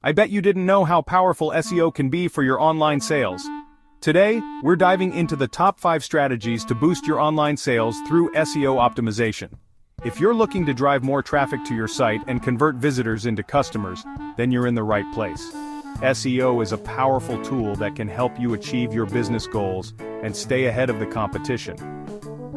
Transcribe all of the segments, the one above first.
I bet you didn't know how powerful SEO can be for your online sales. Today, we're diving into the top 5 strategies to boost your online sales through SEO optimization. If you're looking to drive more traffic to your site and convert visitors into customers, then you're in the right place. SEO is a powerful tool that can help you achieve your business goals and stay ahead of the competition.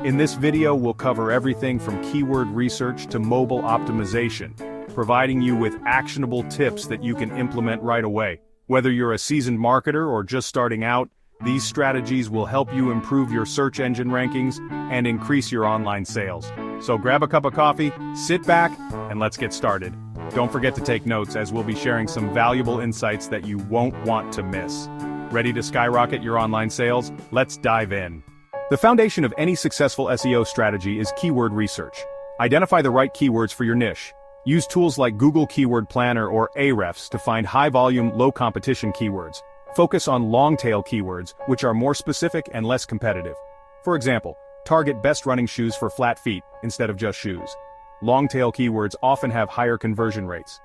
In this video, we'll cover everything from keyword research to mobile optimization, providing you with actionable tips that you can implement right away. Whether you're a seasoned marketer or just starting out, these strategies will help you improve your search engine rankings and increase your online sales. So grab a cup of coffee, sit back, and let's get started. Don't forget to take notes as we'll be sharing some valuable insights that you won't want to miss. Ready to skyrocket your online sales? Let's dive in. The foundation of any successful SEO strategy is keyword research. Identify the right keywords for your niche. Use tools like Google Keyword Planner or Ahrefs to find high-volume, low-competition keywords. Focus on long-tail keywords, which are more specific and less competitive. For example, target best running shoes for flat feet instead of just shoes. Long-tail keywords often have higher conversion rates.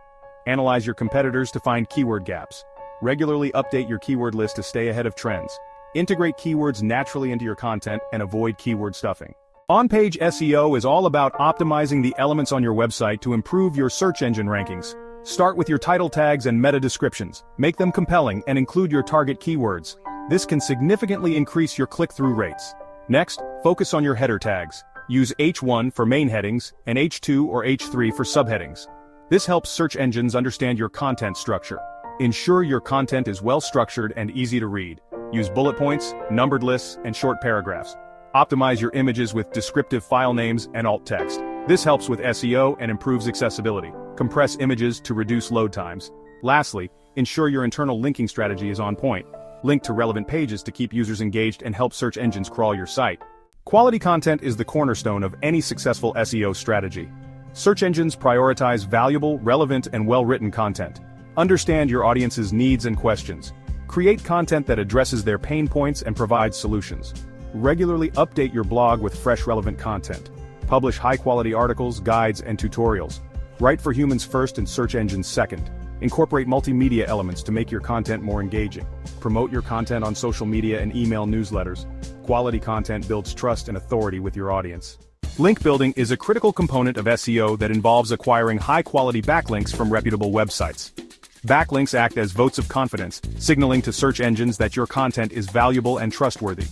Analyze your competitors to find keyword gaps. Regularly update your keyword list to stay ahead of trends. Integrate keywords naturally into your content and avoid keyword stuffing. On-page SEO is all about optimizing the elements on your website to improve your search engine rankings. Start with your title tags and meta descriptions. Make them compelling and include your target keywords. This can significantly increase your click-through rates. Next, focus on your header tags. Use H1 for main headings and H2 or H3 for subheadings. This helps search engines understand your content structure. Ensure your content is well-structured and easy to read. Use bullet points, numbered lists, and short paragraphs. Optimize your images with descriptive file names and alt text. This helps with SEO and improves accessibility. Compress images to reduce load times. Lastly, ensure your internal linking strategy is on point. Link to relevant pages to keep users engaged and help search engines crawl your site. Quality content is the cornerstone of any successful SEO strategy. Search engines prioritize valuable, relevant, and well-written content. Understand your audience's needs and questions. Create content that addresses their pain points and provides solutions. Regularly update your blog with fresh, relevant content. Publish high-quality articles, guides, and tutorials. Write for humans first and search engines second. Incorporate multimedia elements to make your content more engaging. Promote your content on social media and email newsletters. Quality content builds trust and authority with your audience. Link building is a critical component of SEO that involves acquiring high-quality backlinks from reputable websites. Backlinks act as votes of confidence, signaling to search engines that your content is valuable and trustworthy.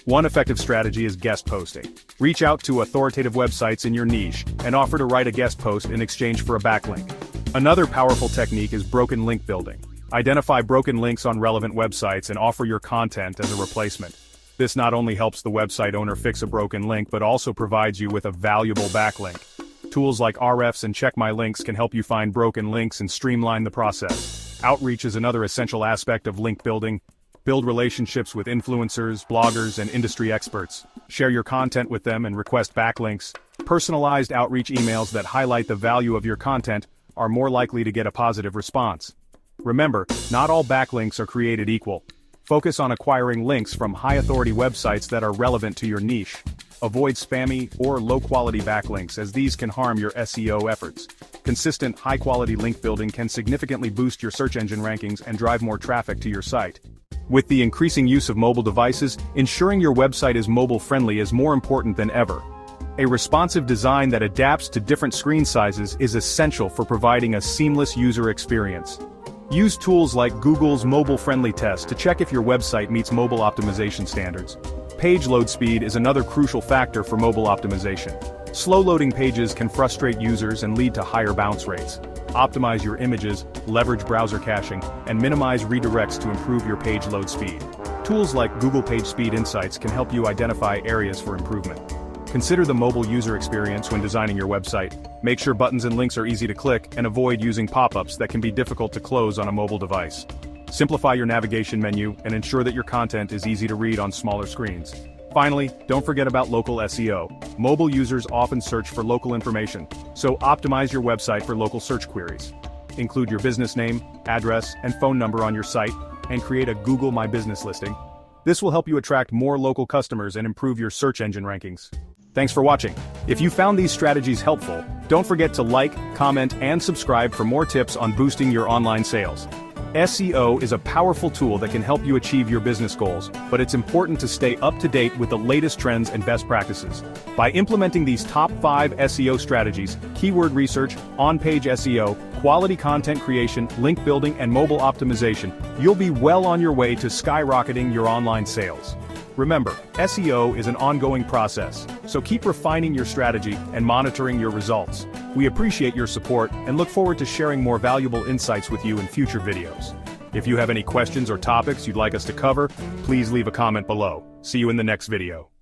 One effective strategy is guest posting. Reach out to authoritative websites in your niche and offer to write a guest post in exchange for a backlink. Another powerful technique is broken link building. Identify broken links on relevant websites and offer your content as a replacement. This not only helps the website owner fix a broken link but also provides you with a valuable backlink. Tools like Ahrefs and Check My Links can help you find broken links and streamline the process. Outreach is another essential aspect of link building. Build relationships with influencers, bloggers, and industry experts. Share your content with them and request backlinks. Personalized outreach emails that highlight the value of your content are more likely to get a positive response. Remember, not all backlinks are created equal. Focus on acquiring links from high-authority websites that are relevant to your niche. Avoid spammy or low-quality backlinks as these can harm your SEO efforts. Consistent, high-quality link building can significantly boost your search engine rankings and drive more traffic to your site. With the increasing use of mobile devices, ensuring your website is mobile-friendly is more important than ever. A responsive design that adapts to different screen sizes is essential for providing a seamless user experience. Use tools like Google's mobile-friendly test to check if your website meets mobile optimization standards. Page load speed is another crucial factor for mobile optimization. Slow-loading pages can frustrate users and lead to higher bounce rates. Optimize your images, leverage browser caching, and minimize redirects to improve your page load speed. Tools like Google Page Speed Insights can help you identify areas for improvement. Consider the mobile user experience when designing your website. Make sure buttons and links are easy to click and avoid using pop-ups that can be difficult to close on a mobile device. Simplify your navigation menu and ensure that your content is easy to read on smaller screens. Finally, don't forget about local SEO. Mobile users often search for local information, so optimize your website for local search queries. Include your business name, address, and phone number on your site, and create a Google My Business listing. This will help you attract more local customers and improve your search engine rankings. Thanks for watching. If you found these strategies helpful, Don't forget to like, comment, and subscribe for more tips on boosting your online sales. SEO is a powerful tool that can help you achieve your business goals, but it's important to stay up to date with the latest trends and best practices. By implementing these top 5 SEO strategies, keyword research, on-page SEO, quality content creation, link building, and mobile optimization, you'll be well on your way to skyrocketing your online sales. Remember, SEO is an ongoing process, so keep refining your strategy and monitoring your results. We appreciate your support and look forward to sharing more valuable insights with you in future videos. If you have any questions or topics you'd like us to cover, please leave a comment below. See you in the next video.